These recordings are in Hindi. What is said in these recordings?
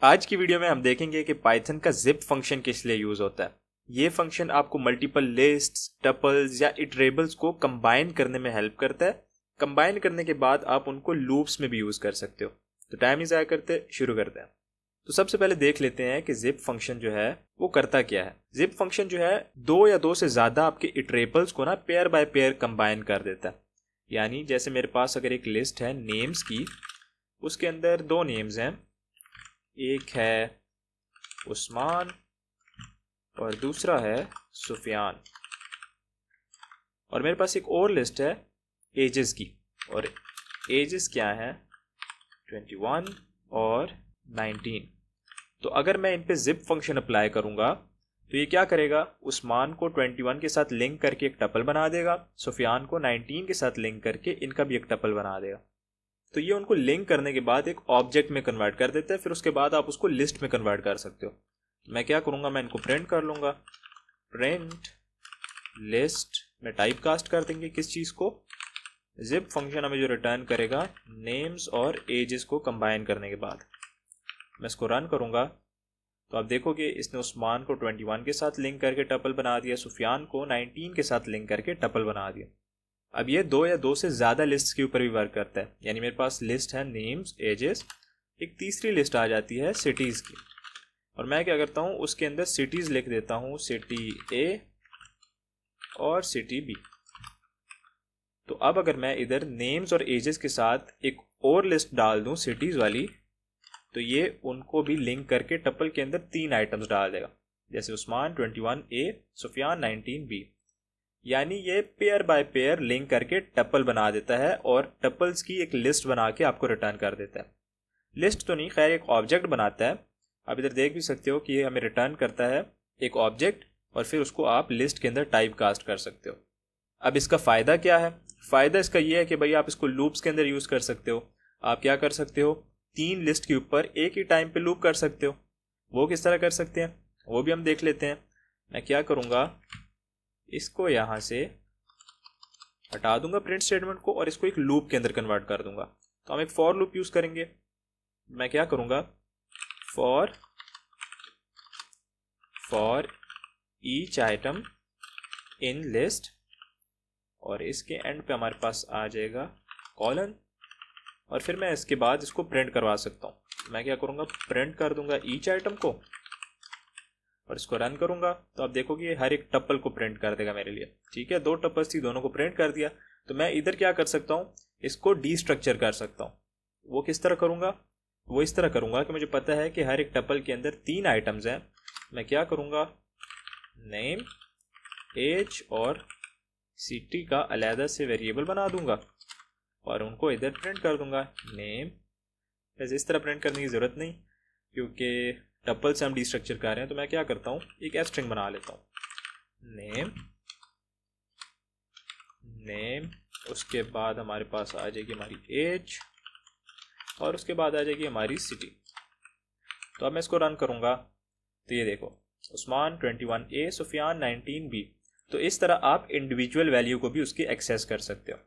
आज की वीडियो में हम देखेंगे कि पाइथन का जिप फंक्शन किस लिए यूज होता है। ये फंक्शन आपको मल्टीपल लिस्ट्स, टपल्स या इटरेबल्स को कंबाइन करने में हेल्प करता है। कंबाइन करने के बाद आप उनको लूप्स में भी यूज कर सकते हो। तो टाइम नहीं ज़ाया करते, शुरू करते हैं। तो सबसे पहले देख लेते हैं कि जिप फंक्शन जो है वो करता क्या है। जिप फंक्शन जो है दो या दो से ज़्यादा आपके इटरेबल्स को ना पेयर बाय पेयर कंबाइन कर देता है। यानी जैसे मेरे पास अगर एक लिस्ट है नेम्स की, उसके अंदर दो नेम्स हैं, एक है उस्मान और दूसरा है सुफियान। और मेरे पास एक और लिस्ट है एजेस की, और एजेस क्या है 21 और 19। तो अगर मैं इन पे जिप फंक्शन अप्लाई करूंगा तो ये क्या करेगा, उस्मान को 21 के साथ लिंक करके एक टपल बना देगा, सुफियान को 19 के साथ लिंक करके इनका भी एक टपल बना देगा। तो ये उनको लिंक करने के बाद एक ऑब्जेक्ट में कन्वर्ट कर देता है। फिर उसके बाद आप उसको लिस्ट में कन्वर्ट कर सकते हो। मैं क्या करूँगा, मैं इनको प्रिंट कर लूँगा, प्रिंट लिस्ट में टाइप कास्ट कर देंगे किस चीज़ को, जिप फंक्शन हमें जो रिटर्न करेगा नेम्स और एजेस को कंबाइन करने के बाद। मैं इसको रन करूँगा तो आप देखोगे इसने उस्मान को 21 के साथ लिंक करके टपल बना दिया, सुफियान को 19 के साथ लिंक करके टपल बना दिया। अब ये दो या दो से ज़्यादा लिस्ट के ऊपर भी वर्क करता है। यानी मेरे पास लिस्ट है नेम्स एजेस, एक तीसरी लिस्ट आ जाती है सिटीज़ की, और मैं क्या करता हूँ उसके अंदर सिटीज़ लिख देता हूँ, सिटी ए और सिटी बी। तो अब अगर मैं इधर नेम्स और एजेस के साथ एक और लिस्ट डाल दूँ सिटीज़ वाली, तो ये उनको भी लिंक करके टपल के अंदर तीन आइटम्स डाल देगा, जैसे उस्मान 21 ए, सुफियान 19 बी। यानी ये पेयर बाय पेयर लिंक करके टपल बना देता है और टपल्स की एक लिस्ट बना के आपको रिटर्न कर देता है। लिस्ट तो नहीं, खैर एक ऑब्जेक्ट बनाता है। आप इधर देख भी सकते हो कि ये हमें रिटर्न करता है एक ऑब्जेक्ट, और फिर उसको आप लिस्ट के अंदर टाइप कास्ट कर सकते हो। अब इसका फ़ायदा क्या है? फ़ायदा इसका ये है कि भाई आप इसको लूप्स के अंदर यूज़ कर सकते हो। आप क्या कर सकते हो, तीन लिस्ट के ऊपर एक ही टाइम पे लूप कर सकते हो। वो किस तरह कर सकते हैं वो भी हम देख लेते हैं। मैं क्या करूँगा, इसको यहाँ से हटा दूंगा प्रिंट स्टेटमेंट को, और इसको एक लूप के अंदर कन्वर्ट कर दूंगा। तो हम एक फॉर लूप यूज़ करेंगे। मैं क्या करूँगा, for each item in list, और इसके एंड पे हमारे पास आ जाएगा कॉलन, और फिर मैं इसके बाद इसको प्रिंट करवा सकता हूँ। मैं क्या करूँगा, प्रिंट कर दूंगा ईच आइटम को, और इसको रन करूँगा तो आप देखोगे हर एक टपल को प्रिंट कर देगा मेरे लिए। ठीक है, दो टपल्स थी, दोनों को प्रिंट कर दिया। तो मैं इधर क्या कर सकता हूँ, इसको डीस्ट्रक्चर कर सकता हूँ। वो किस तरह करूँगा, वो इस तरह करूँगा कि मुझे पता है कि हर एक टपल के अंदर तीन आइटम्स हैं। मैं क्या करूँगा, नेम, एज और सिटी का अलहदा से वेरिएबल बना दूंगा, और उनको इधर प्रिंट कर दूंगा नेम। वैसे इस तरह प्रिंट करने की ज़रूरत नहीं, क्योंकि टपल से हम डीस्ट्रक्चर कर रहे हैं। तो मैं क्या करता हूँ, एक स्ट्रिंग बना लेता हूँ, नेम, उसके बाद हमारे पास आ जाएगी हमारी एज, और उसके बाद आ जाएगी हमारी सिटी। तो अब मैं इसको रन करूँगा तो ये देखो, उस्मान 21 ए, सुफियान 19 बी। तो इस तरह आप इंडिविजुअल वैल्यू को भी उसकी एक्सेस कर सकते हो।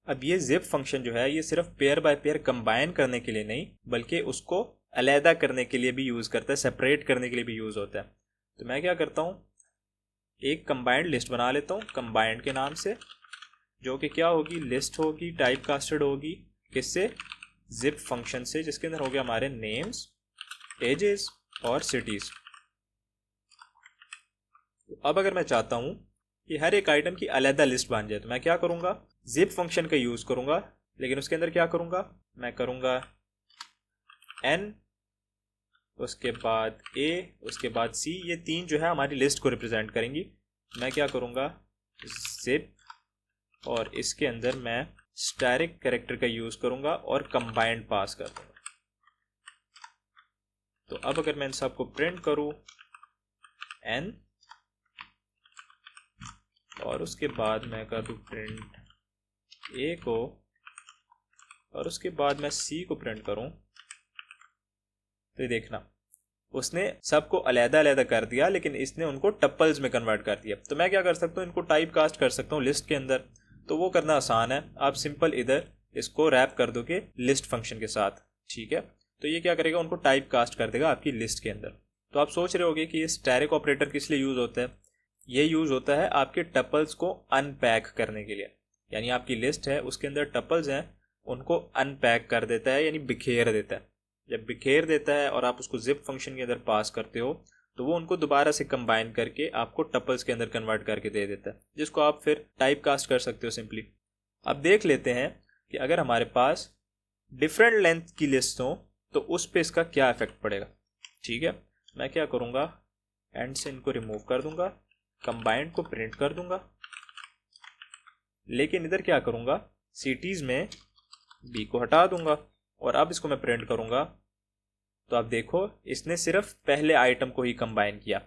अब ये जिप फंक्शन जो है ये सिर्फ पेयर बाय पेयर कंबाइन करने के लिए नहीं, बल्कि उसको अलहदा करने के लिए भी यूज़ करता है, सेपरेट करने के लिए भी यूज़ होता है। तो मैं क्या करता हूँ, एक कंबाइंड लिस्ट बना लेता हूँ कंबाइंड के नाम से, जो कि क्या होगी, लिस्ट होगी, टाइप कास्टेड होगी, किससे, जिप फंक्शन से, जिसके अंदर हो गया हमारे नेम्स, एजेस और सिटीज़। तो अब अगर मैं चाहता हूँ कि हर एक आइटम की अलहदा लिस्ट बन जाए, तो मैं क्या करूँगा, जिप फंक्शन का यूज़ करूँगा, लेकिन उसके अंदर क्या करूँगा, मैं करूँगा n, उसके बाद a, उसके बाद c, ये तीन जो है हमारी लिस्ट को रिप्रेजेंट करेंगी। मैं क्या करूँगा, जिप, और इसके अंदर मैं स्टैटिक कैरेक्टर का यूज़ करूँगा और कंबाइंड पास कर दूँगा। तो अब अगर मैं इन सबको प्रिंट करूँ n, और उसके बाद मैं कर दूँ प्रिंट a को, और उसके बाद मैं c को प्रिंट करूँ, तो ये देखना उसने सबको अलहदा अलहदा कर दिया, लेकिन इसने उनको टप्पल्स में कन्वर्ट कर दिया। तो मैं क्या कर सकता हूँ, इनको टाइप कास्ट कर सकता हूँ लिस्ट के अंदर। तो वो करना आसान है, आप सिंपल इधर इसको रैप कर दोगे लिस्ट फंक्शन के साथ। ठीक है, तो ये क्या करेगा, उनको टाइप कास्ट कर देगा आपकी लिस्ट के अंदर। तो आप सोच रहे होगे कि ये स्टैटिक ऑपरेटर किस लिए यूज़ होता है। ये यूज़ होता है आपके टपल्स को अनपैक करने के लिए। यानी आपकी लिस्ट है, उसके अंदर टपल्स हैं, उनको अनपैक कर देता है, यानी बिखेर देता है। जब बिखेर देता है और आप उसको जिप फंक्शन के अंदर पास करते हो तो वो उनको दोबारा से कंबाइन करके आपको टपल्स के अंदर कन्वर्ट करके दे देता है, जिसको आप फिर टाइप कास्ट कर सकते हो सिंपली। अब देख लेते हैं कि अगर हमारे पास डिफरेंट लेंथ की लिस्ट हो तो उस पर इसका क्या इफेक्ट पड़ेगा। ठीक है, मैं क्या करूँगा, एंड से इनको रिमूव कर दूंगा, कंबाइंड को प्रिंट कर दूंगा, लेकिन इधर क्या करूँगा, सिटीज़ में बी को हटा दूंगा और अब इसको मैं प्रिंट करूँगा तो आप देखो इसने सिर्फ पहले आइटम को ही कंबाइन किया।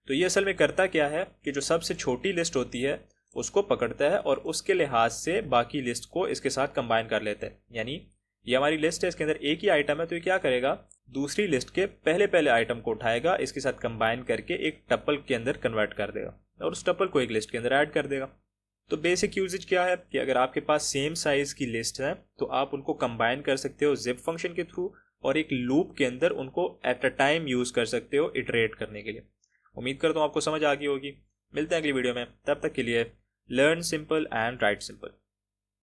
तो ये असल में करता क्या है कि जो सबसे छोटी लिस्ट होती है उसको पकड़ता है और उसके लिहाज से बाकी लिस्ट को इसके साथ कंबाइन कर लेता है। यानी ये हमारी लिस्ट है, इसके अंदर एक ही आइटम है, तो ये क्या करेगा, दूसरी लिस्ट के पहले पहले आइटम को उठाएगा, इसके साथ कंबाइन करके एक टपल के अंदर कन्वर्ट कर देगा और उस टपल को एक लिस्ट के अंदर ऐड कर देगा। तो बेसिक यूजेज क्या है कि अगर आपके पास सेम साइज की लिस्ट है तो आप उनको कंबाइन कर सकते हो जिप फंक्शन के थ्रू और एक लूप के अंदर उनको एट अ टाइम यूज कर सकते हो इटरेट करने के लिए। उम्मीद करता हूँ आपको समझ आ गई होगी। मिलते हैं अगली वीडियो में, तब तक के लिए learn simple and right simple.